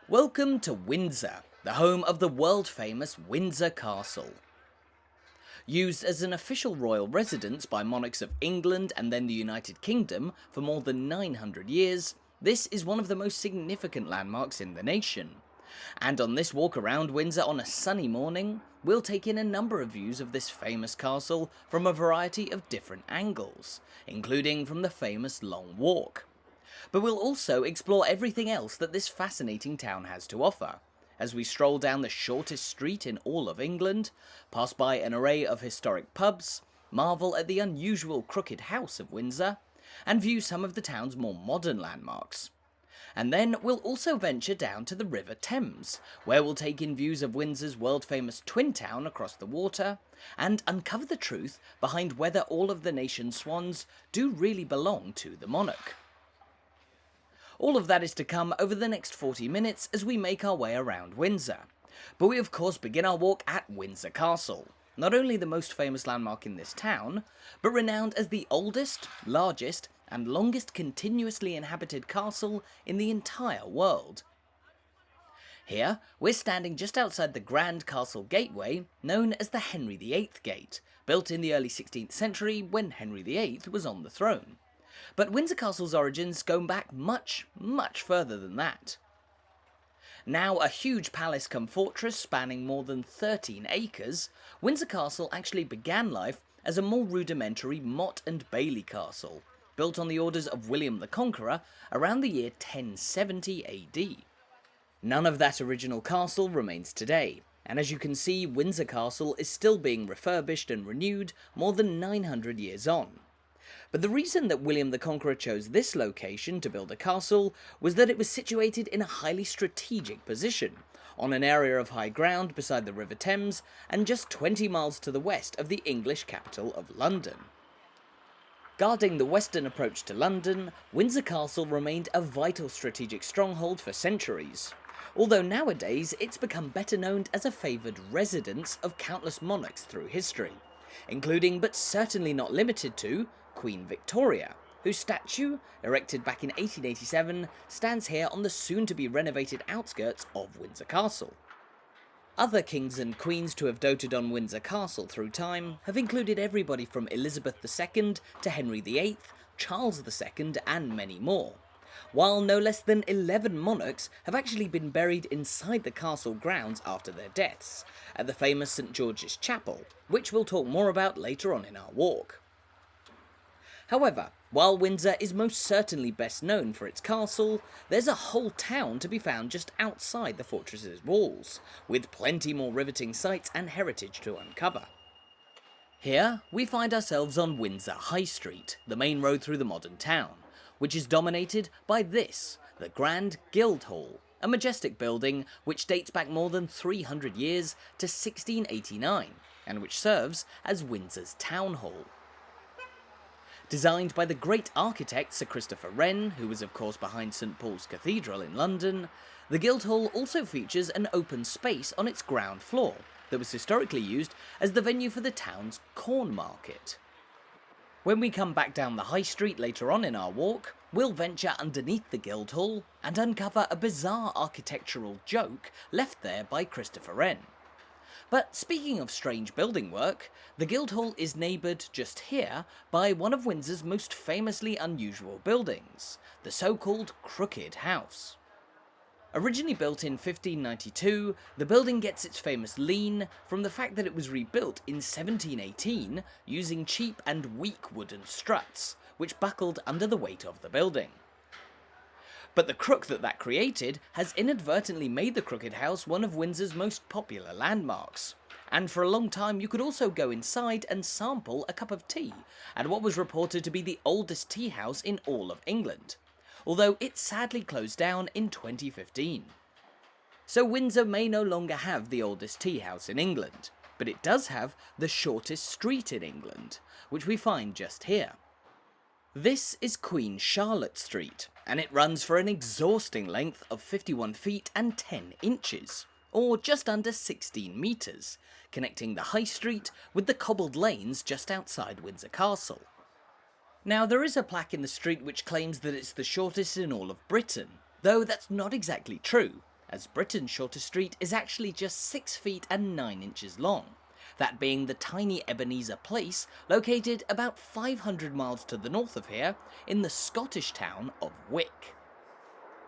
Welcome to Windsor, the home of the world-famous Windsor Castle. Used as an official royal residence by monarchs of England and then the United Kingdom for more than 900 years, this is one of the most significant landmarks in the nation. And on this walk around Windsor on a sunny morning, we'll take in a number of views of this famous castle from a variety of different angles, including from the famous Long Walk. But we'll also explore everything else that this fascinating town has to offer, as we stroll down the shortest street in all of England, pass by an array of historic pubs, marvel at the unusual Crooked House of Windsor, and view some of the town's more modern landmarks. And then we'll also venture down to the River Thames, where we'll take in views of Windsor's world-famous twin town across the water, and uncover the truth behind whether all of the nation's swans do really belong to the monarch. All of that is to come over the next 40 minutes as we make our way around Windsor. But we of course begin our walk at Windsor Castle, not only the most famous landmark in this town, but renowned as the oldest, largest, and longest continuously inhabited castle in the entire world. Here, we're standing just outside the grand castle gateway, known as the Henry VIII Gate, built in the early 16th century when Henry VIII was on the throne. But Windsor Castle's origins go back much, much further than that. Now a huge palace cum fortress spanning more than 13 acres, Windsor Castle actually began life as a more rudimentary motte and bailey castle, built on the orders of William the Conqueror around the year 1070 AD. None of that original castle remains today, and as you can see, Windsor Castle is still being refurbished and renewed more than 900 years on. But the reason that William the Conqueror chose this location to build a castle was that it was situated in a highly strategic position, on an area of high ground beside the River Thames and just 20 miles to the west of the English capital of London. Guarding the western approach to London, Windsor Castle remained a vital strategic stronghold for centuries, although nowadays it's become better known as a favoured residence of countless monarchs through history, including but certainly not limited to Queen Victoria, whose statue, erected back in 1887, stands here on the soon-to-be renovated outskirts of Windsor Castle. Other kings and queens to have doted on Windsor Castle through time have included everybody from Elizabeth II to Henry VIII, Charles II and many more, while no less than 11 monarchs have actually been buried inside the castle grounds after their deaths, at the famous St George's Chapel, which we'll talk more about later on in our walk. However, while Windsor is most certainly best known for its castle, there's a whole town to be found just outside the fortress's walls, with plenty more riveting sights and heritage to uncover. Here, we find ourselves on Windsor High Street, the main road through the modern town, which is dominated by this, the Grand Guildhall, a majestic building which dates back more than 300 years to 1689, and which serves as Windsor's town hall. Designed by the great architect Sir Christopher Wren, who was of course behind St Paul's Cathedral in London, the Guildhall also features an open space on its ground floor that was historically used as the venue for the town's corn market. When we come back down the high street later on in our walk, we'll venture underneath the Guildhall and uncover a bizarre architectural joke left there by Christopher Wren. But speaking of strange building work, the Guildhall is neighboured just here by one of Windsor's most famously unusual buildings, the so-called Crooked House. Originally built in 1592, the building gets its famous lean from the fact that it was rebuilt in 1718 using cheap and weak wooden struts, which buckled under the weight of the building. But the crook that created has inadvertently made the Crooked House one of Windsor's most popular landmarks, and for a long time you could also go inside and sample a cup of tea at what was reported to be the oldest tea house in all of England, although it sadly closed down in 2015. So Windsor may no longer have the oldest tea house in England, but it does have the shortest street in England, which we find just here. This is Queen Charlotte Street, and it runs for an exhausting length of 51 feet and 10 inches, or just under 16 metres, connecting the High Street with the cobbled lanes just outside Windsor Castle. Now there is a plaque in the street which claims that it's the shortest in all of Britain, though that's not exactly true, as Britain's shortest street is actually just 6 feet and 9 inches long, that being the tiny Ebenezer Place located about 500 miles to the north of here in the Scottish town of Wick.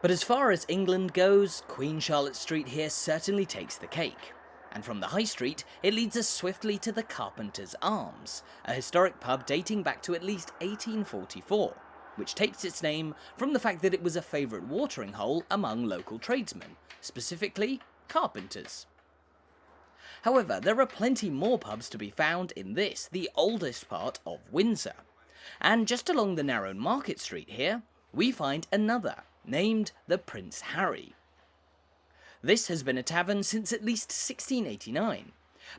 But as far as England goes, Queen Charlotte Street here certainly takes the cake. And from the High Street, it leads us swiftly to the Carpenters Arms, a historic pub dating back to at least 1844, which takes its name from the fact that it was a favourite watering hole among local tradesmen, specifically carpenters. However, there are plenty more pubs to be found in this, the oldest part of Windsor. And just along the narrow Market Street here, we find another, named the Prince Harry. This has been a tavern since at least 1689,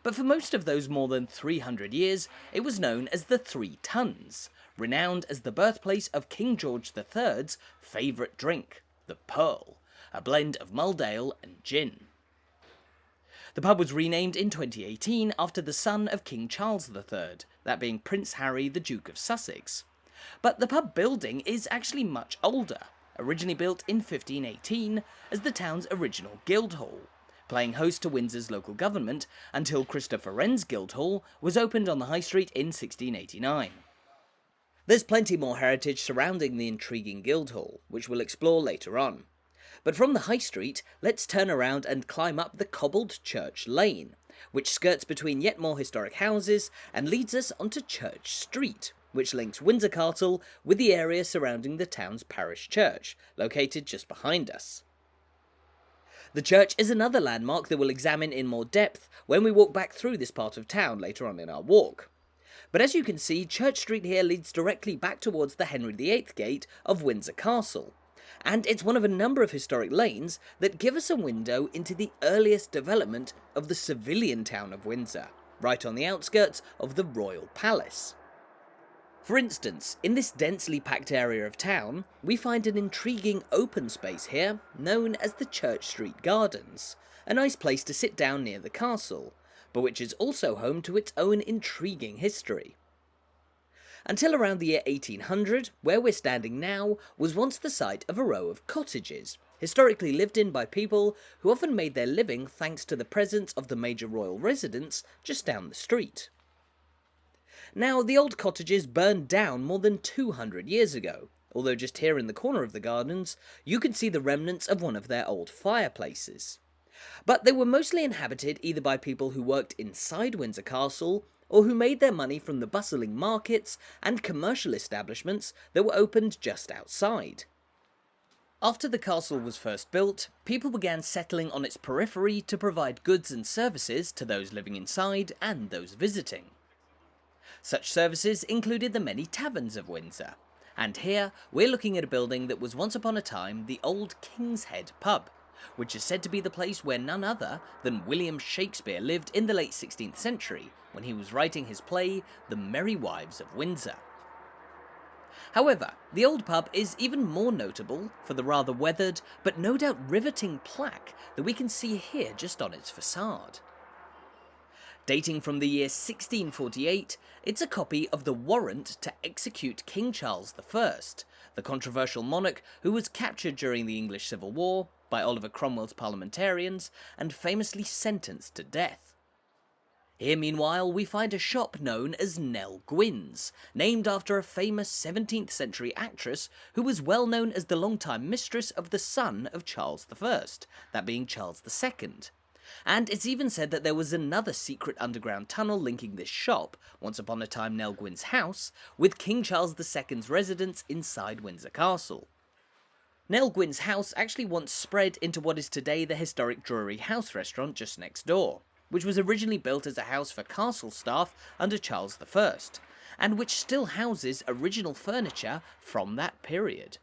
but for most of those more than 300 years, it was known as the Three Tuns, renowned as the birthplace of King George III's favourite drink, the Pearl, a blend of mulled ale and gin. The pub was renamed in 2018 after the son of King Charles III, that being Prince Harry, the Duke of Sussex. But the pub building is actually much older, originally built in 1518 as the town's original Guildhall, playing host to Windsor's local government until Christopher Wren's Guildhall was opened on the High Street in 1689. There's plenty more heritage surrounding the intriguing Guildhall, which we'll explore later on. But from the High Street, let's turn around and climb up the cobbled Church Lane, which skirts between yet more historic houses and leads us onto Church Street, which links Windsor Castle with the area surrounding the town's parish church, located just behind us. The church is another landmark that we'll examine in more depth when we walk back through this part of town later on in our walk. But as you can see, Church Street here leads directly back towards the Henry VIII gate of Windsor Castle, and it's one of a number of historic lanes that give us a window into the earliest development of the civilian town of Windsor, right on the outskirts of the Royal Palace. For instance, in this densely packed area of town, we find an intriguing open space here known as the Church Street Gardens, a nice place to sit down near the castle, but which is also home to its own intriguing history. Until around the year 1800, where we're standing now was once the site of a row of cottages, historically lived in by people who often made their living thanks to the presence of the major royal residence just down the street. Now, the old cottages burned down more than 200 years ago, although just here in the corner of the gardens, you can see the remnants of one of their old fireplaces. But they were mostly inhabited either by people who worked inside Windsor Castle, or who made their money from the bustling markets and commercial establishments that were opened just outside. After the castle was first built, people began settling on its periphery to provide goods and services to those living inside and those visiting. Such services included the many taverns of Windsor, and here we're looking at a building that was once upon a time the old King's Head pub, which is said to be the place where none other than William Shakespeare lived in the late 16th century when he was writing his play The Merry Wives of Windsor. However, the old pub is even more notable for the rather weathered but no doubt riveting plaque that we can see here just on its facade. Dating from the year 1648, it's a copy of the warrant to execute King Charles I, the controversial monarch who was captured during the English Civil War by Oliver Cromwell's parliamentarians and famously sentenced to death. Here, meanwhile, we find a shop known as Nell Gwyn's, named after a famous 17th century actress who was well known as the longtime mistress of the son of Charles I, that being Charles II. And it's even said that there was another secret underground tunnel linking this shop, once upon a time Nell Gwyn's house, with King Charles II's residence inside Windsor Castle. Nell Gwyn's house actually once spread into what is today the historic Drury House restaurant just next door, which was originally built as a house for castle staff under Charles I, and which still houses original furniture from that period.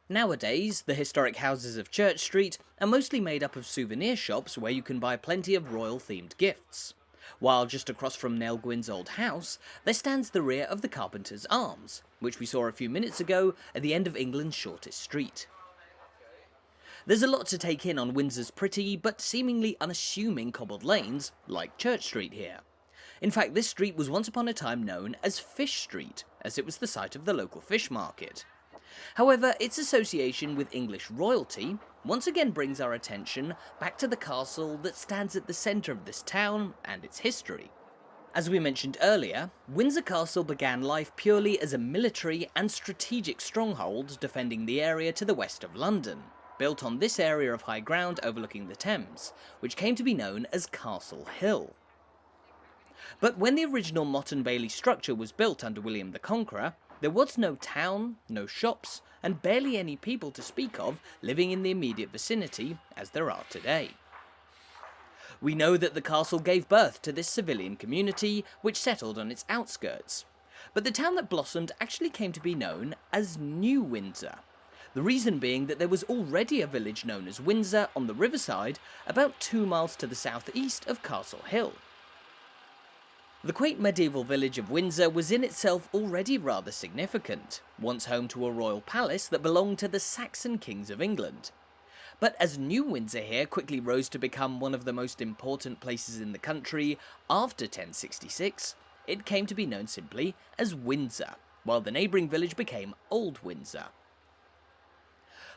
Nowadays, the historic houses of Church Street are mostly made up of souvenir shops where you can buy plenty of royal-themed gifts, while just across from Nell Gwyn's old house, there stands the rear of the Carpenters Arms, which we saw a few minutes ago at the end of England's shortest street. There's a lot to take in on Windsor's pretty but seemingly unassuming cobbled lanes, like Church Street here. In fact, this street was once upon a time known as Fish Street, as it was the site of the local fish market. However, its association with English royalty once again brings our attention back to the castle that stands at the centre of this town and its history. As we mentioned earlier, Windsor Castle began life purely as a military and strategic stronghold defending the area to the west of London, built on this area of high ground overlooking the Thames, which came to be known as Castle Hill. But when the original Motte and Bailey structure was built under William the Conqueror, there was no town, no shops, and barely any people to speak of living in the immediate vicinity as there are today. We know that the castle gave birth to this civilian community which settled on its outskirts, but the town that blossomed actually came to be known as New Windsor, the reason being that there was already a village known as Windsor on the riverside about 2 miles to the southeast of Castle Hill. The quaint medieval village of Windsor was in itself already rather significant, once home to a royal palace that belonged to the Saxon kings of England. But as New Windsor here quickly rose to become one of the most important places in the country after 1066, it came to be known simply as Windsor, while the neighbouring village became Old Windsor.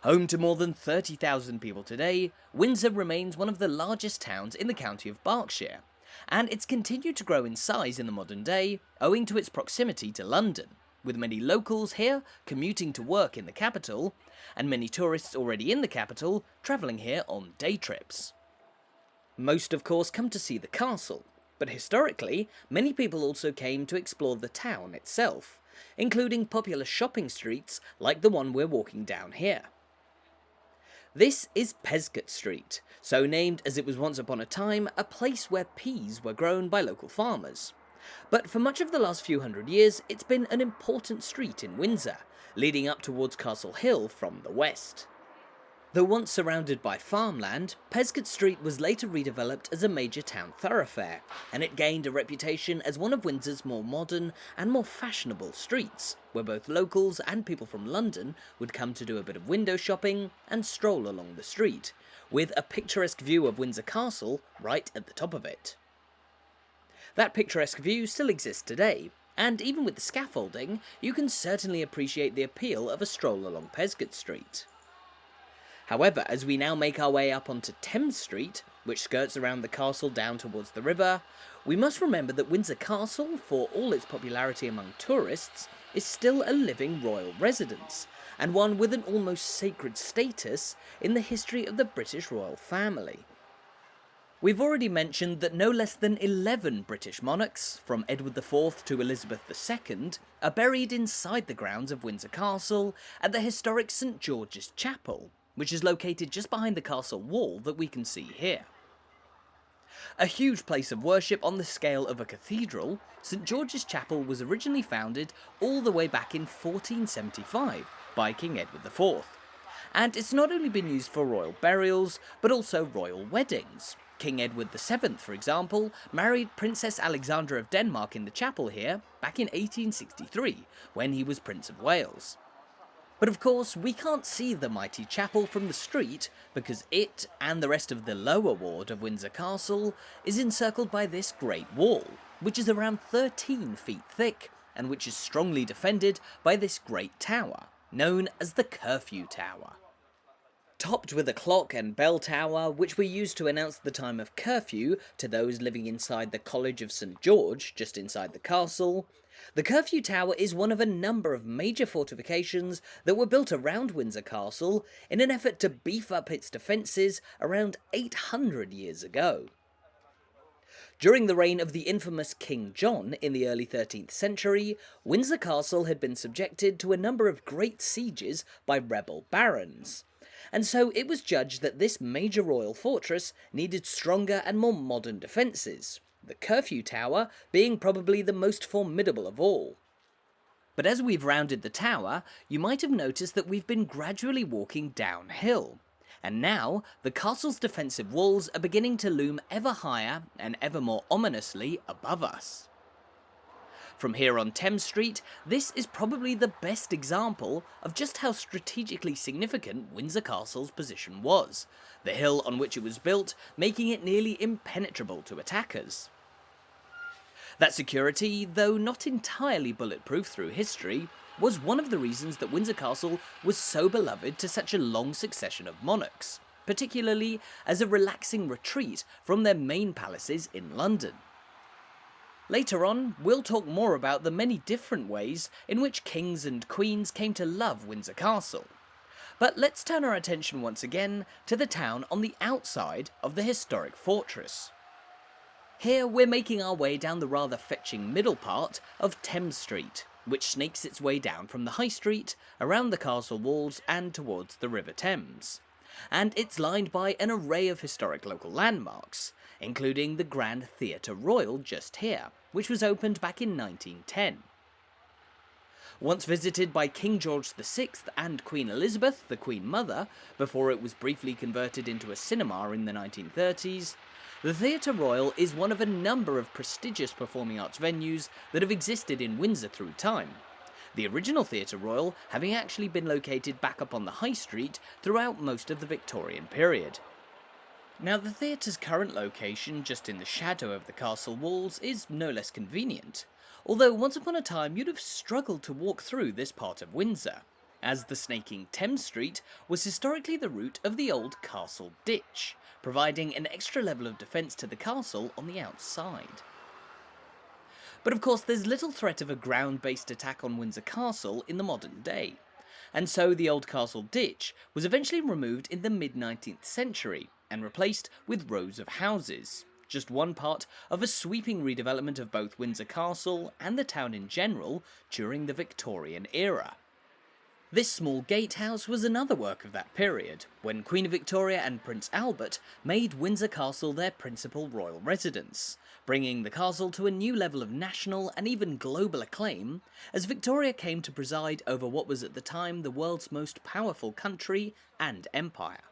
Home to more than 30,000 people today, Windsor remains one of the largest towns in the county of Berkshire, and it's continued to grow in size in the modern day owing to its proximity to London, with many locals here commuting to work in the capital, and many tourists already in the capital travelling here on day trips. Most of course come to see the castle, but historically many people also came to explore the town itself, including popular shopping streets like the one we're walking down here. This is Peascod Street, so named as it was once upon a time a place where peas were grown by local farmers. But for much of the last few hundred years, it's been an important street in Windsor, leading up towards Castle Hill from the west. Though once surrounded by farmland, Peascod Street was later redeveloped as a major town thoroughfare, and it gained a reputation as one of Windsor's more modern and more fashionable streets, where both locals and people from London would come to do a bit of window shopping and stroll along the street, with a picturesque view of Windsor Castle right at the top of it. That picturesque view still exists today, and even with the scaffolding, you can certainly appreciate the appeal of a stroll along Peascod Street. However, as we now make our way up onto Thames Street, which skirts around the castle down towards the river, we must remember that Windsor Castle, for all its popularity among tourists, is still a living royal residence, and one with an almost sacred status in the history of the British royal family. We've already mentioned that no less than 11 British monarchs, from Edward IV to Elizabeth II, are buried inside the grounds of Windsor Castle at the historic St George's Chapel, which is located just behind the castle wall that we can see here. A huge place of worship on the scale of a cathedral, St George's Chapel was originally founded all the way back in 1475 by King Edward IV, and it's not only been used for royal burials, but also royal weddings. King Edward VII, for example, married Princess Alexandra of Denmark in the chapel here back in 1863, when he was Prince of Wales. But of course, we can't see the mighty chapel from the street because it, and the rest of the lower ward of Windsor Castle, is encircled by this great wall, which is around 13 feet thick, and which is strongly defended by this great tower, known as the Curfew Tower. Topped with a clock and bell tower, which were used to announce the time of curfew to those living inside the College of St George, just inside the castle, the Curfew Tower is one of a number of major fortifications that were built around Windsor Castle in an effort to beef up its defences around 800 years ago. During the reign of the infamous King John in the early 13th century, Windsor Castle had been subjected to a number of great sieges by rebel barons, and so it was judged that this major royal fortress needed stronger and more modern defences, the Curfew Tower being probably the most formidable of all. But as we've rounded the tower, you might have noticed that we've been gradually walking downhill, and now the castle's defensive walls are beginning to loom ever higher and ever more ominously above us. From here on Thames Street, this is probably the best example of just how strategically significant Windsor Castle's position was, the hill on which it was built making it nearly impenetrable to attackers. That security, though not entirely bulletproof through history, was one of the reasons that Windsor Castle was so beloved to such a long succession of monarchs, particularly as a relaxing retreat from their main palaces in London. Later on, we'll talk more about the many different ways in which kings and queens came to love Windsor Castle. But let's turn our attention once again to the town on the outside of the historic fortress. Here we're making our way down the rather fetching middle part of Thames Street, which snakes its way down from the High Street, around the castle walls and towards the River Thames. And it's lined by an array of historic local landmarks, including the Grand Theatre Royal just here, which was opened back in 1910. Once visited by King George VI and Queen Elizabeth, the Queen Mother, before it was briefly converted into a cinema in the 1930s, the Theatre Royal is one of a number of prestigious performing arts venues that have existed in Windsor through time, the original Theatre Royal having actually been located back up on the High Street throughout most of the Victorian period. Now, the theatre's current location, just in the shadow of the castle walls, is no less convenient, although once upon a time you'd have struggled to walk through this part of Windsor, as the snaking Thames Street was historically the route of the old castle ditch, providing an extra level of defence to the castle on the outside. But of course there's little threat of a ground-based attack on Windsor Castle in the modern day, and so the old castle ditch was eventually removed in the mid-19th century and replaced with rows of houses, just one part of a sweeping redevelopment of both Windsor Castle and the town in general during the Victorian era. This small gatehouse was another work of that period, when Queen Victoria and Prince Albert made Windsor Castle their principal royal residence, bringing the castle to a new level of national and even global acclaim, as Victoria came to preside over what was at the time the world's most powerful country and empire.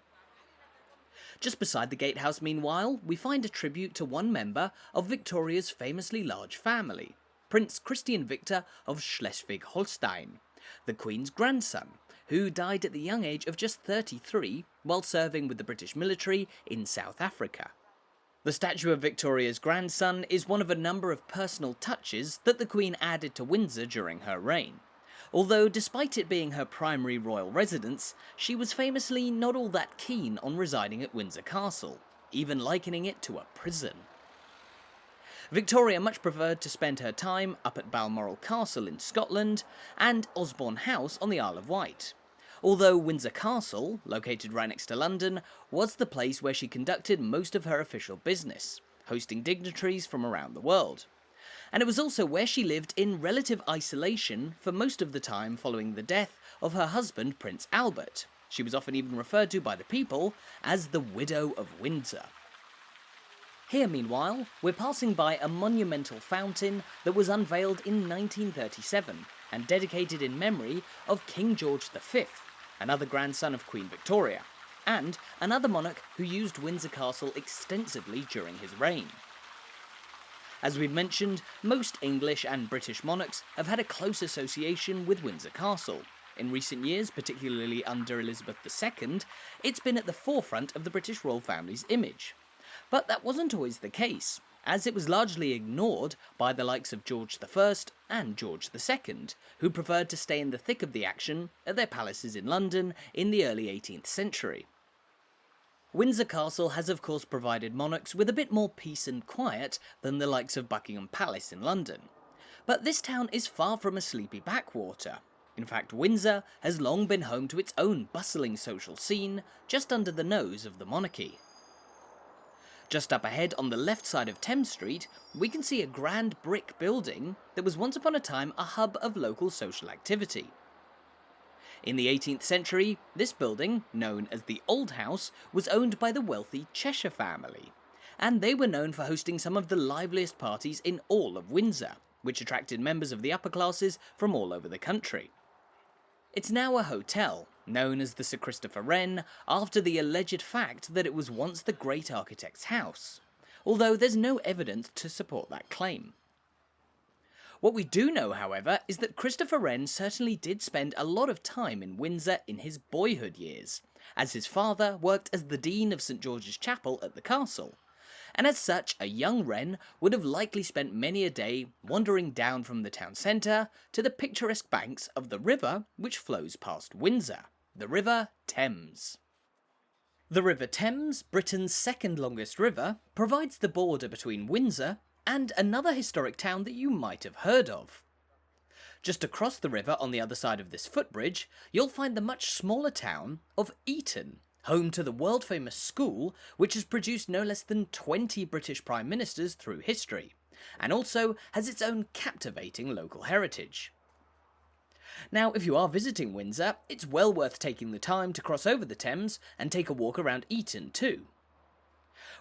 Just beside the gatehouse, meanwhile, we find a tribute to one member of Victoria's famously large family, Prince Christian Victor of Schleswig-Holstein, the Queen's grandson, who died at the young age of just 33 while serving with the British military in South Africa. The statue of Victoria's grandson is one of a number of personal touches that the Queen added to Windsor during her reign, although despite it being her primary royal residence, she was famously not all that keen on residing at Windsor Castle, even likening it to a prison. Victoria much preferred to spend her time up at Balmoral Castle in Scotland and Osborne House on the Isle of Wight, although Windsor Castle, located right next to London, was the place where she conducted most of her official business, hosting dignitaries from around the world. And it was also where she lived in relative isolation for most of the time following the death of her husband Prince Albert. She was often even referred to by the people as the Widow of Windsor. Here, meanwhile, we're passing by a monumental fountain that was unveiled in 1937 and dedicated in memory of King George V, another grandson of Queen Victoria, and another monarch who used Windsor Castle extensively during his reign. As we've mentioned, most English and British monarchs have had a close association with Windsor Castle. In recent years, particularly under Elizabeth II, it's been at the forefront of the British royal family's image. But that wasn't always the case, as it was largely ignored by the likes of George I and George II, who preferred to stay in the thick of the action at their palaces in London in the early 18th century. Windsor Castle has of course provided monarchs with a bit more peace and quiet than the likes of Buckingham Palace in London. But this town is far from a sleepy backwater. In fact, Windsor has long been home to its own bustling social scene, just under the nose of the monarchy. Just up ahead on the left side of Thames Street, we can see a grand brick building that was once upon a time a hub of local social activity. In the 18th century, this building, known as the Old House, was owned by the wealthy Cheshire family, and they were known for hosting some of the liveliest parties in all of Windsor, which attracted members of the upper classes from all over the country. It's now a hotel, known as the Sir Christopher Wren, after the alleged fact that it was once the great architect's house, although there's no evidence to support that claim. What we do know, however, is that Christopher Wren certainly did spend a lot of time in Windsor in his boyhood years, as his father worked as the Dean of St George's Chapel at the castle, and as such a young Wren would have likely spent many a day wandering down from the town centre to the picturesque banks of the river which flows past Windsor, the River Thames. The River Thames, Britain's second longest river, provides the border between Windsor and another historic town that you might have heard of. Just across the river on the other side of this footbridge, you'll find the much smaller town of Eton, home to the world-famous school which has produced no less than 20 British Prime Ministers through history, and also has its own captivating local heritage. Now, if you are visiting Windsor, it's well worth taking the time to cross over the Thames and take a walk around Eton too.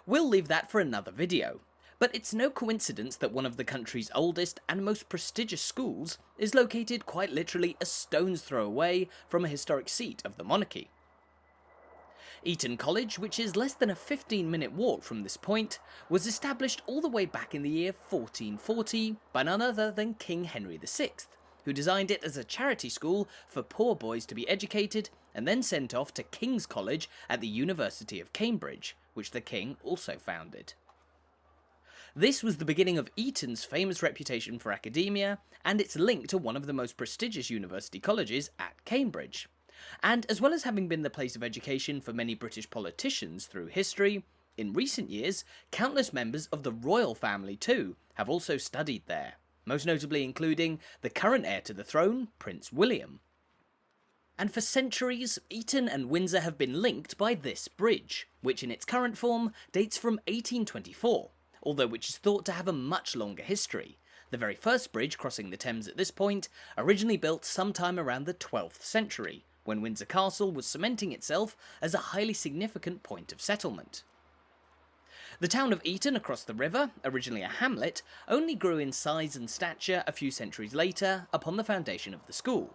We'll leave that for another video, but it's no coincidence that one of the country's oldest and most prestigious schools is located quite literally a stone's throw away from a historic seat of the monarchy. Eton College, which is less than a 15-minute walk from this point, was established all the way back in the year 1440 by none other than King Henry VI, who designed it as a charity school for poor boys to be educated and then sent off to King's College at the University of Cambridge, which the King also founded. This was the beginning of Eton's famous reputation for academia and its link to one of the most prestigious university colleges at Cambridge. And as well as having been the place of education for many British politicians through history, in recent years, countless members of the royal family too have also studied there, most notably including the current heir to the throne, Prince William. And for centuries, Eton and Windsor have been linked by this bridge, which in its current form dates from 1824, although which is thought to have a much longer history. The very first bridge crossing the Thames at this point, originally built sometime around the 12th century, when Windsor Castle was cementing itself as a highly significant point of settlement. The town of Eton across the river, originally a hamlet, only grew in size and stature a few centuries later upon the foundation of the school.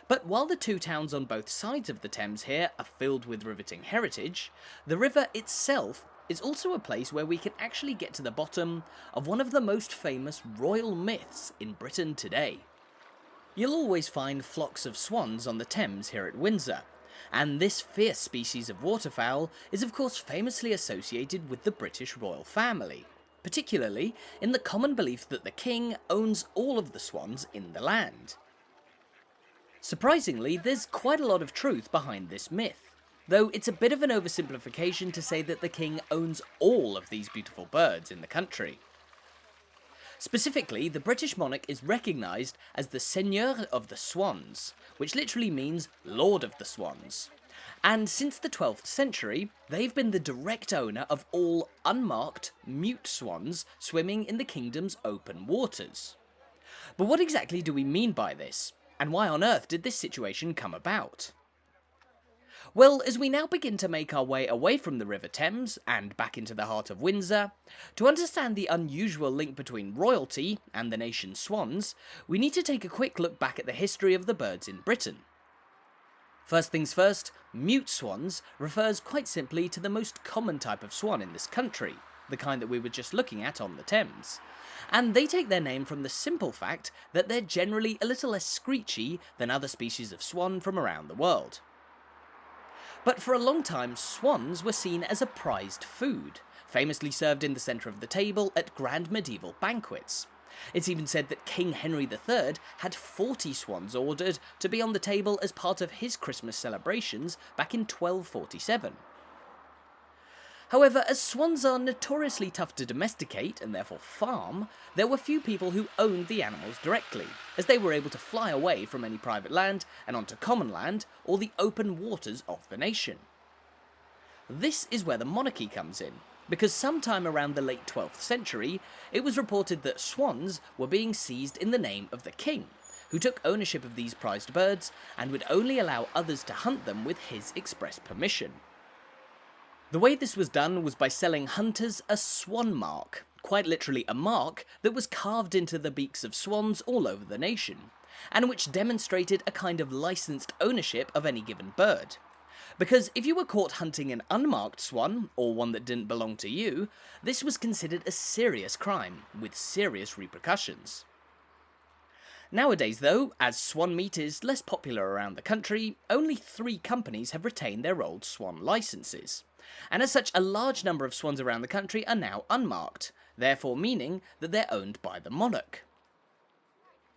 But while the two towns on both sides of the Thames here are filled with riveting heritage, the river itself is also a place where we can actually get to the bottom of one of the most famous royal myths in Britain today. You'll always find flocks of swans on the Thames here at Windsor, and this fierce species of waterfowl is of course famously associated with the British royal family, particularly in the common belief that the king owns all of the swans in the land. Surprisingly, there's quite a lot of truth behind this myth, though it's a bit of an oversimplification to say that the king owns all of these beautiful birds in the country. Specifically, the British monarch is recognised as the Seigneur of the Swans, which literally means Lord of the Swans. And since the 12th century, they've been the direct owner of all unmarked, mute swans swimming in the kingdom's open waters. But what exactly do we mean by this? And why on earth did this situation come about? Well, as we now begin to make our way away from the River Thames and back into the heart of Windsor, to understand the unusual link between royalty and the nation's swans, we need to take a quick look back at the history of the birds in Britain. First things first, mute swans refers quite simply to the most common type of swan in this country, the kind that we were just looking at on the Thames. And they take their name from the simple fact that they're generally a little less screechy than other species of swan from around the world. But for a long time, swans were seen as a prized food, famously served in the centre of the table at grand medieval banquets. It's even said that King Henry III had 40 swans ordered to be on the table as part of his Christmas celebrations back in 1247. However, as swans are notoriously tough to domesticate and therefore farm, there were few people who owned the animals directly, as they were able to fly away from any private land and onto common land or the open waters of the nation. This is where the monarchy comes in, because sometime around the late 12th century, it was reported that swans were being seized in the name of the king, who took ownership of these prized birds and would only allow others to hunt them with his express permission. The way this was done was by selling hunters a swan mark, quite literally a mark that was carved into the beaks of swans all over the nation, and which demonstrated a kind of licensed ownership of any given bird. Because if you were caught hunting an unmarked swan, or one that didn't belong to you, this was considered a serious crime, with serious repercussions. Nowadays though, as swan meat is less popular around the country, only 3 companies have retained their old swan licences, and as such a large number of swans around the country are now unmarked, therefore meaning that they're owned by the monarch.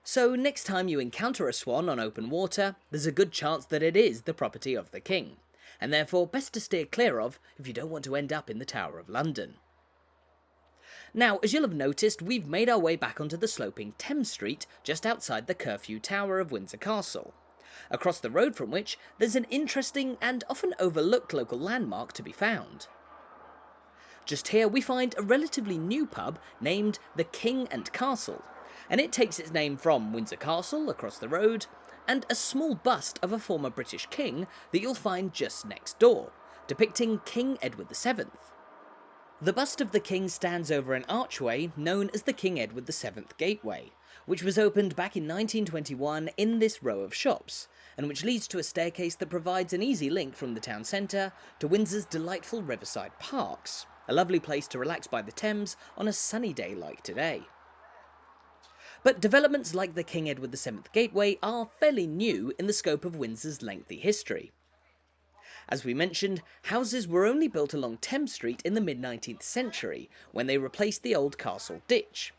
So next time you encounter a swan on open water, there's a good chance that it is the property of the king, and therefore best to steer clear of if you don't want to end up in the Tower of London. Now, as you'll have noticed, we've made our way back onto the sloping Thames Street just outside the Curfew Tower of Windsor Castle, across the road from which there's an interesting and often overlooked local landmark to be found. Just here we find a relatively new pub named the King and Castle, and it takes its name from Windsor Castle across the road, and a small bust of a former British king that you'll find just next door, depicting King Edward VII. The bust of the king stands over an archway known as the King Edward VII Gateway, which was opened back in 1921 in this row of shops, and which leads to a staircase that provides an easy link from the town centre to Windsor's delightful riverside parks, a lovely place to relax by the Thames on a sunny day like today. But developments like the King Edward VII Gateway are fairly new in the scope of Windsor's lengthy history. As we mentioned, houses were only built along Thames Street in the mid-19th century, when they replaced the old castle ditch,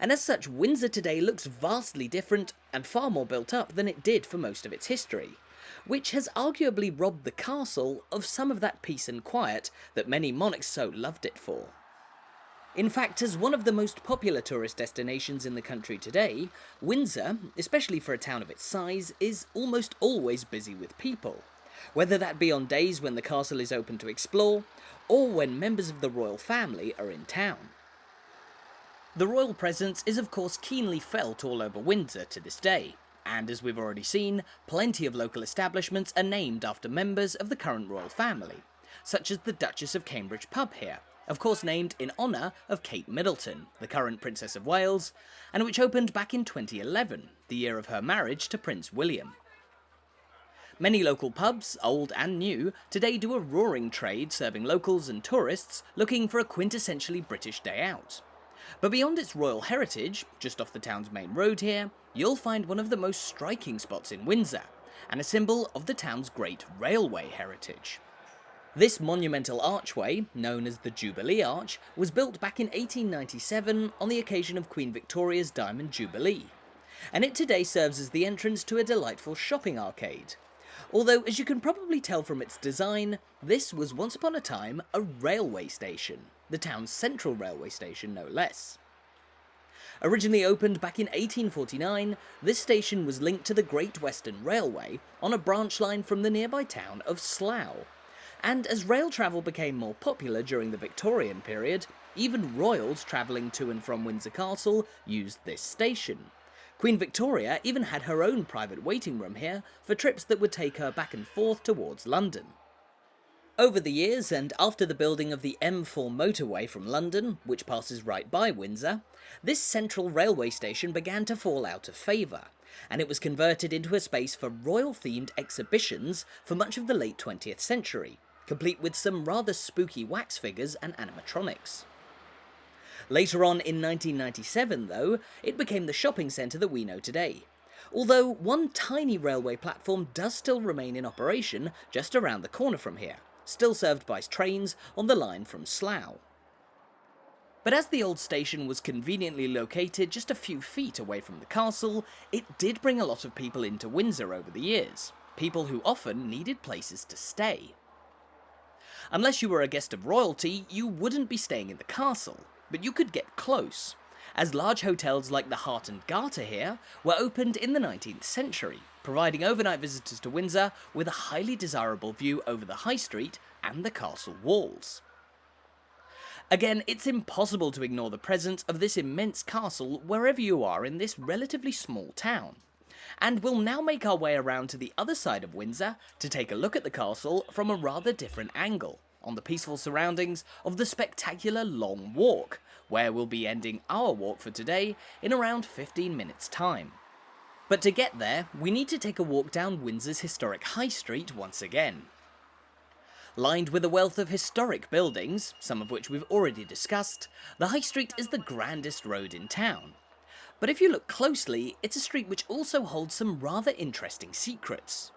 and as such Windsor today looks vastly different and far more built up than it did for most of its history, which has arguably robbed the castle of some of that peace and quiet that many monarchs so loved it for. In fact, as one of the most popular tourist destinations in the country today, Windsor, especially for a town of its size, is almost always busy with people, whether that be on days when the castle is open to explore, or when members of the royal family are in town. The royal presence is of course keenly felt all over Windsor to this day, and as we've already seen, plenty of local establishments are named after members of the current royal family, such as the Duchess of Cambridge pub here, of course named in honour of Kate Middleton, the current Princess of Wales, and which opened back in 2011, the year of her marriage to Prince William. Many local pubs, old and new, today do a roaring trade serving locals and tourists looking for a quintessentially British day out. But beyond its royal heritage, just off the town's main road here, you'll find one of the most striking spots in Windsor, and a symbol of the town's great railway heritage. This monumental archway, known as the Jubilee Arch, was built back in 1897 on the occasion of Queen Victoria's Diamond Jubilee, and it today serves as the entrance to a delightful shopping arcade. Although, as you can probably tell from its design, this was once upon a time a railway station, the town's central railway station no less. Originally opened back in 1849, this station was linked to the Great Western Railway on a branch line from the nearby town of Slough. And as rail travel became more popular during the Victorian period, even royals travelling to and from Windsor Castle used this station. Queen Victoria even had her own private waiting room here for trips that would take her back and forth towards London. Over the years, and after the building of the M4 motorway from London, which passes right by Windsor, this central railway station began to fall out of favour, and it was converted into a space for royal-themed exhibitions for much of the late 20th century, complete with some rather spooky wax figures and animatronics. Later on in 1997, though, it became the shopping centre that we know today, although one tiny railway platform does still remain in operation just around the corner from here, still served by trains on the line from Slough. But as the old station was conveniently located just a few feet away from the castle, it did bring a lot of people into Windsor over the years, people who often needed places to stay. Unless you were a guest of royalty, you wouldn't be staying in the castle, but you could get close, as large hotels like the Hart and Garter here were opened in the 19th century, providing overnight visitors to Windsor with a highly desirable view over the High Street and the castle walls. Again, it's impossible to ignore the presence of this immense castle wherever you are in this relatively small town. And we'll now make our way around to the other side of Windsor to take a look at the castle from a rather different angle, on the peaceful surroundings of the spectacular Long Walk, where we'll be ending our walk for today in around 15 minutes' time. But to get there, we need to take a walk down Windsor's historic High Street once again. Lined with a wealth of historic buildings, some of which we've already discussed, the High Street is the grandest road in town. But if you look closely, it's a street which also holds some rather interesting secrets.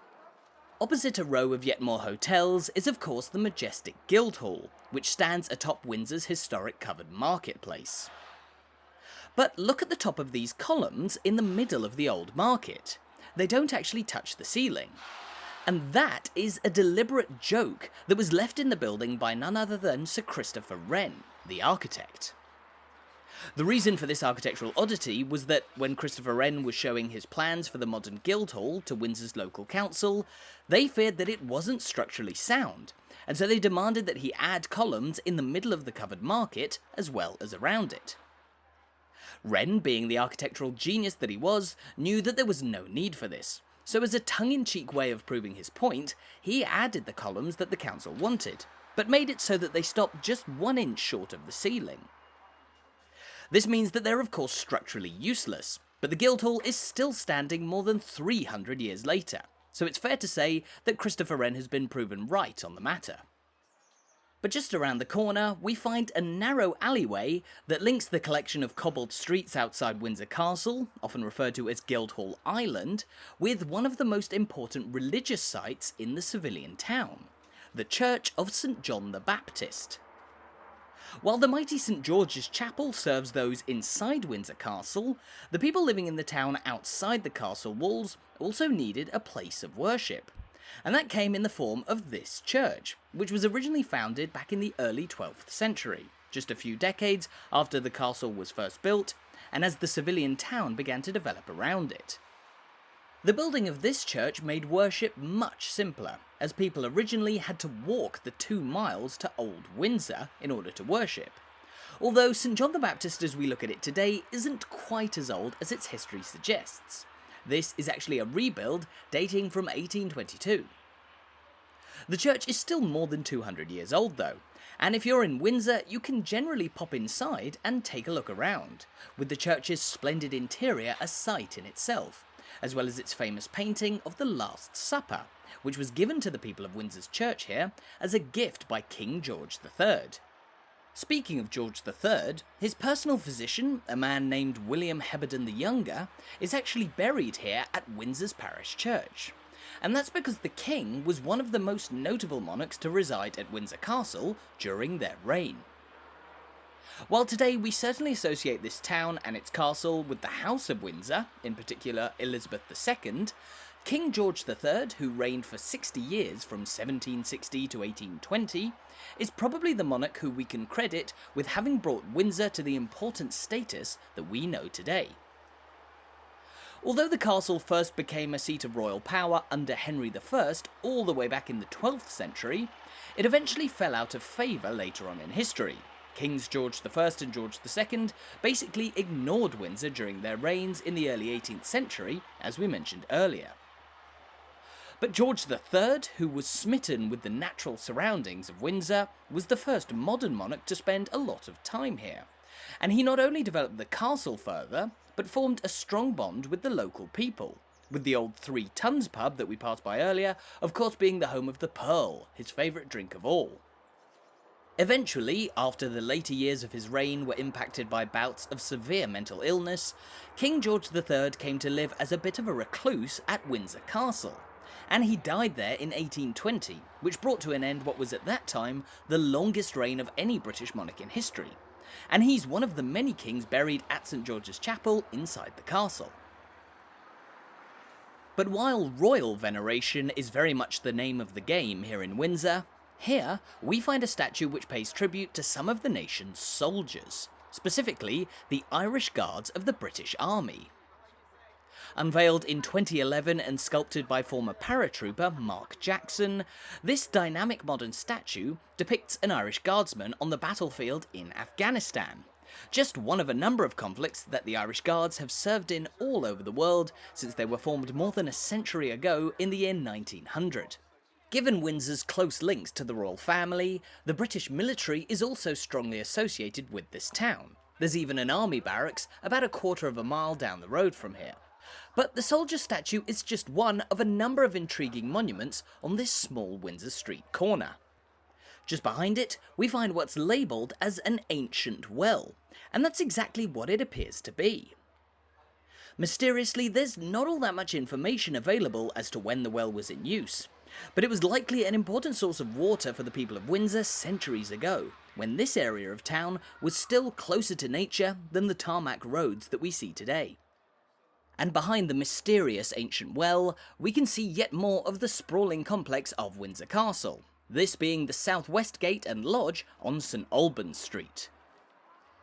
Opposite a row of yet more hotels is of course the majestic Guildhall, which stands atop Windsor's historic covered marketplace. But look at the top of these columns in the middle of the old market. They don't actually touch the ceiling. And that is a deliberate joke that was left in the building by none other than Sir Christopher Wren, the architect. The reason for this architectural oddity was that when Christopher Wren was showing his plans for the modern Guildhall to Windsor's local council, they feared that it wasn't structurally sound, and so they demanded that he add columns in the middle of the covered market as well as around it. Wren, being the architectural genius that he was, knew that there was no need for this, so as a tongue-in-cheek way of proving his point, he added the columns that the council wanted, but made it so that they stopped just 1 inch short of the ceiling. This means that they're of course structurally useless, but the Guildhall is still standing more than 300 years later, so it's fair to say that Christopher Wren has been proven right on the matter. But just around the corner, we find a narrow alleyway that links the collection of cobbled streets outside Windsor Castle, often referred to as Guildhall Island, with one of the most important religious sites in the civilian town, the Church of St John the Baptist. While the mighty St George's Chapel serves those inside Windsor Castle, the people living in the town outside the castle walls also needed a place of worship. And that came in the form of this church, which was originally founded back in the early 12th century, just a few decades after the castle was first built, and as the civilian town began to develop around it. The building of this church made worship much simpler, as people originally had to walk the 2 miles to Old Windsor in order to worship. Although St John the Baptist as we look at it today isn't quite as old as its history suggests. This is actually a rebuild dating from 1822. The church is still more than 200 years old though, and if you're in Windsor you can generally pop inside and take a look around, with the church's splendid interior a sight in itself, as well as its famous painting of the Last Supper, which was given to the people of Windsor's church here as a gift by King George III. Speaking of George III, his personal physician, a man named William Heberden the Younger, is actually buried here at Windsor's parish church. And that's because the king was one of the most notable monarchs to reside at Windsor Castle during their reign. While today we certainly associate this town and its castle with the House of Windsor, in particular Elizabeth II, King George III, who reigned for 60 years from 1760 to 1820, is probably the monarch who we can credit with having brought Windsor to the important status that we know today. Although the castle first became a seat of royal power under Henry I all the way back in the 12th century, it eventually fell out of favour later on in history. Kings George I and George II basically ignored Windsor during their reigns in the early 18th century, as we mentioned earlier. But George III, who was smitten with the natural surroundings of Windsor, was the first modern monarch to spend a lot of time here. And he not only developed the castle further, but formed a strong bond with the local people, with the old 3 Tons pub that we passed by earlier, of course being the home of the Pearl, his favourite drink of all. Eventually, after the later years of his reign were impacted by bouts of severe mental illness, King George III came to live as a bit of a recluse at Windsor Castle, and he died there in 1820, which brought to an end what was at that time the longest reign of any British monarch in history, and he's one of the many kings buried at St George's Chapel inside the castle. But while royal veneration is very much the name of the game here in Windsor, here we find a statue which pays tribute to some of the nation's soldiers, specifically the Irish Guards of the British Army. Unveiled in 2011 and sculpted by former paratrooper Mark Jackson, this dynamic modern statue depicts an Irish Guardsman on the battlefield in Afghanistan, just one of a number of conflicts that the Irish Guards have served in all over the world since they were formed more than a century ago in the year 1900. Given Windsor's close links to the royal family, the British military is also strongly associated with this town. There's even an army barracks about a quarter of a mile down the road from here. But the soldier statue is just one of a number of intriguing monuments on this small Windsor Street corner. Just behind it, we find what's labelled as an ancient well, and that's exactly what it appears to be. Mysteriously, there's not all that much information available as to when the well was in use, But it was likely an important source of water for the people of Windsor centuries ago, when this area of town was still closer to nature than the tarmac roads that we see today. And behind the mysterious ancient well, we can see yet more of the sprawling complex of Windsor Castle, this being the southwest gate and lodge on St Albans Street.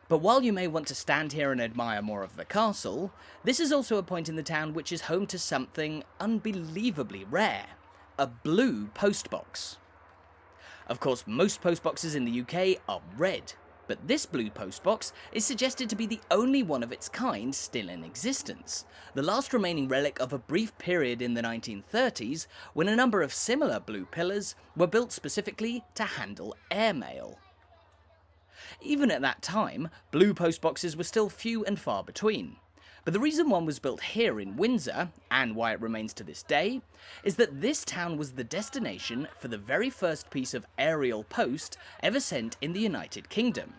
But while you may want to stand here and admire more of the castle, this is also a point in the town which is home to something unbelievably rare: a blue postbox. Of course, most postboxes in the UK are red, but this blue postbox is suggested to be the only one of its kind still in existence, the last remaining relic of a brief period in the 1930s when a number of similar blue pillars were built specifically to handle airmail. Even at that time, blue postboxes were still few and far between. But the reason one was built here in Windsor, and why it remains to this day, is that this town was the destination for the very first piece of aerial post ever sent in the United Kingdom.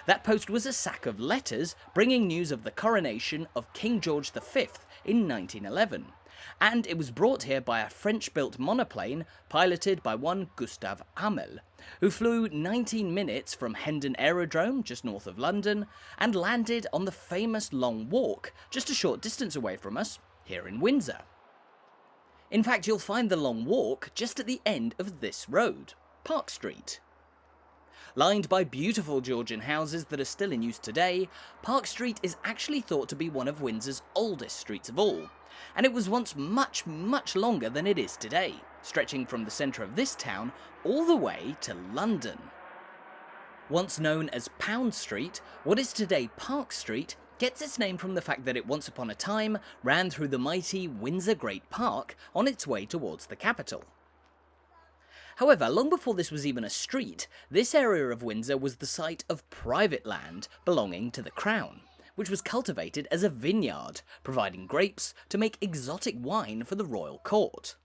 That post was a sack of letters bringing news of the coronation of King George V in 1911, and it was brought here by a French-built monoplane piloted by one Gustave Hamel, who flew 19 minutes from Hendon Aerodrome just north of London and landed on the famous Long Walk just a short distance away from us here in Windsor. In fact, you'll find the Long Walk just at the end of this road, Park Street. Lined by beautiful Georgian houses that are still in use today, Park Street is actually thought to be one of Windsor's oldest streets of all, and it was once much longer than it is today, stretching from the centre of this town all the way to London. Once known as Pound Street, what is today Park Street gets its name from the fact that it once upon a time ran through the mighty Windsor Great Park on its way towards the capital. However, long before this was even a street, this area of Windsor was the site of private land belonging to the Crown, which was cultivated as a vineyard, providing grapes to make exotic wine for the royal court.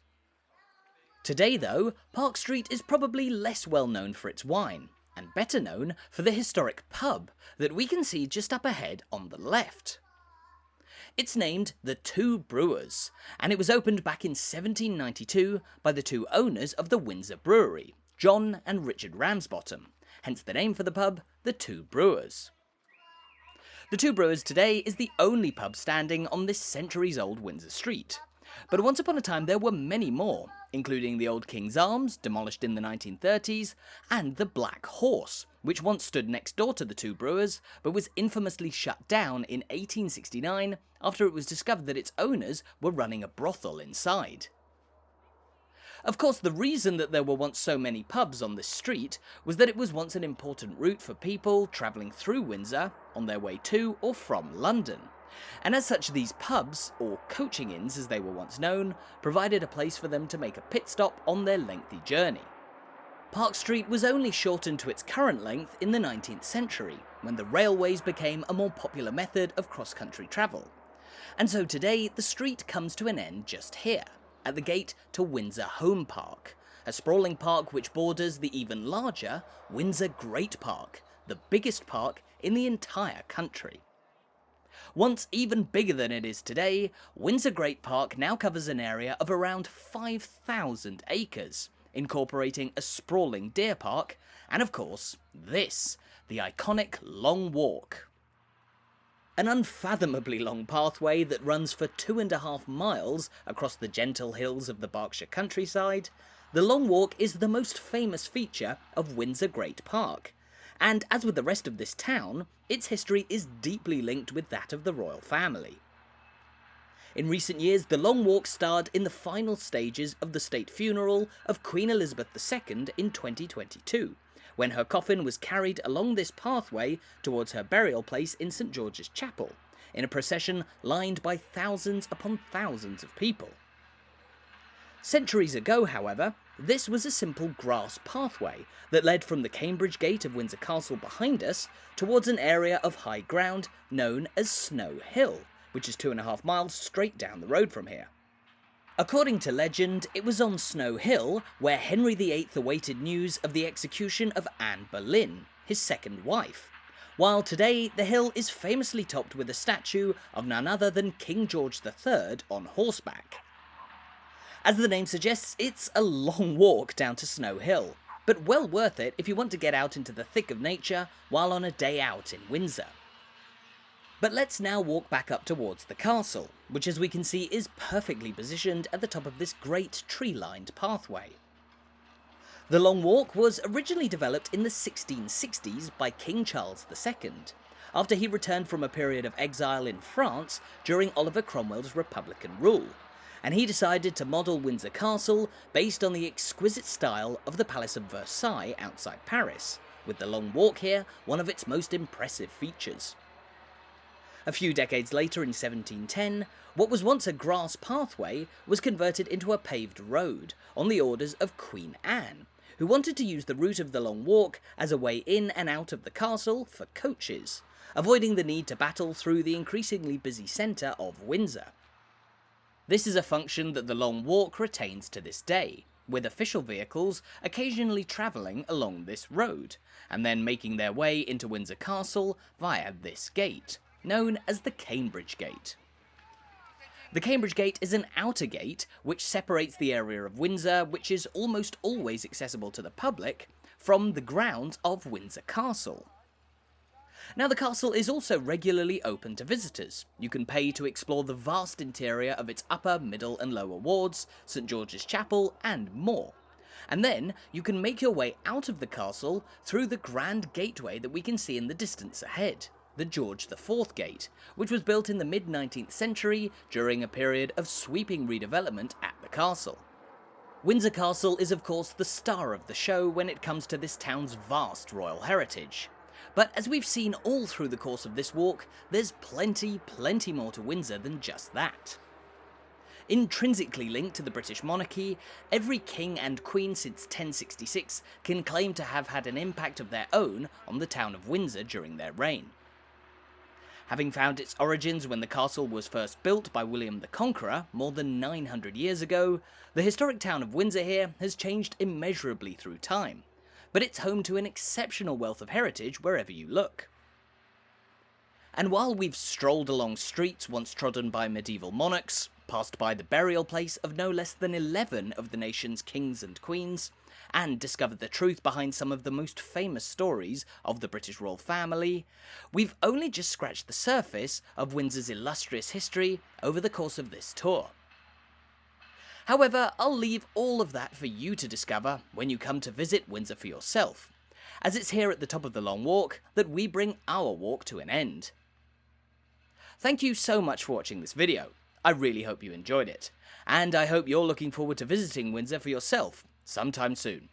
Today though, Park Street is probably less well known for its wine, and better known for the historic pub that we can see just up ahead on the left. It's named the Two Brewers, and it was opened back in 1792 by the two owners of the Windsor Brewery, John and Richard Ramsbottom, hence the name for the pub, the Two Brewers. The Two Brewers today is the only pub standing on this centuries-old Windsor street, but once upon a time there were many more, including the old King's Arms, demolished in the 1930s, and the Black Horse, which once stood next door to the Two Brewers, but was infamously shut down in 1869 after it was discovered that its owners were running a brothel inside. Of course, the reason that there were once so many pubs on this street was that it was once an important route for people travelling through Windsor on their way to or from London. And as such, these pubs, or coaching inns as they were once known, provided a place for them to make a pit stop on their lengthy journey. Park Street was only shortened to its current length in the 19th century, when the railways became a more popular method of cross-country travel. And so today, the street comes to an end just here, at the gate to Windsor Home Park, a sprawling park which borders the even larger Windsor Great Park, the biggest park in the entire country. Once even bigger than it is today, Windsor Great Park now covers an area of around 5,000 acres, incorporating a sprawling deer park, and of course, this, the iconic Long Walk. An unfathomably long pathway that runs for 2.5 miles across the gentle hills of the Berkshire countryside, the Long Walk is the most famous feature of Windsor Great Park, and as with the rest of this town, its history is deeply linked with that of the royal family. In recent years, the Long Walk starred in the final stages of the state funeral of Queen Elizabeth II in 2022, when her coffin was carried along this pathway towards her burial place in St George's Chapel, in a procession lined by thousands upon thousands of people. Centuries ago, however, this was a simple grass pathway that led from the Cambridge gate of Windsor Castle behind us towards an area of high ground known as Snow Hill, which is 2.5 miles straight down the road from here. According to legend, it was on Snow Hill where Henry VIII awaited news of the execution of Anne Boleyn, his second wife, while today the hill is famously topped with a statue of none other than King George III on horseback. As the name suggests, it's a long walk down to Snow Hill, but well worth it if you want to get out into the thick of nature while on a day out in Windsor. But let's now walk back up towards the castle, which as we can see is perfectly positioned at the top of this great tree-lined pathway. The Long Walk was originally developed in the 1660s by King Charles II, after he returned from a period of exile in France during Oliver Cromwell's Republican rule, and he decided to model Windsor Castle based on the exquisite style of the Palace of Versailles outside Paris, with the Long Walk here one of its most impressive features. A few decades later in 1710, what was once a grass pathway was converted into a paved road on the orders of Queen Anne, who wanted to use the route of the Long Walk as a way in and out of the castle for coaches, avoiding the need to battle through the increasingly busy centre of Windsor. This is a function that the Long Walk retains to this day, with official vehicles occasionally travelling along this road, and then making their way into Windsor Castle via this gate, known as the Cambridge Gate. The Cambridge Gate is an outer gate which separates the area of Windsor, which is almost always accessible to the public, from the grounds of Windsor Castle. Now the castle is also regularly open to visitors. You can pay to explore the vast interior of its upper, middle and lower wards, St George's Chapel and more. And then you can make your way out of the castle through the grand gateway that we can see in the distance ahead, the George IV Gate, which was built in the mid-19th century during a period of sweeping redevelopment at the castle. Windsor Castle is of course the star of the show when it comes to this town's vast royal heritage. But as we've seen all through the course of this walk, there's plenty more to Windsor than just that. Intrinsically linked to the British monarchy, every king and queen since 1066 can claim to have had an impact of their own on the town of Windsor during their reign. Having found its origins when the castle was first built by William the Conqueror more than 900 years ago, the historic town of Windsor here has changed immeasurably through time, but it's home to an exceptional wealth of heritage wherever you look. And while we've strolled along streets once trodden by medieval monarchs, passed by the burial place of no less than 11 of the nation's kings and queens, and discovered the truth behind some of the most famous stories of the British royal family, we've only just scratched the surface of Windsor's illustrious history over the course of this tour. However, I'll leave all of that for you to discover when you come to visit Windsor for yourself, as it's here at the top of the Long Walk that we bring our walk to an end. Thank you so much for watching this video. I really hope you enjoyed it, and I hope you're looking forward to visiting Windsor for yourself sometime soon.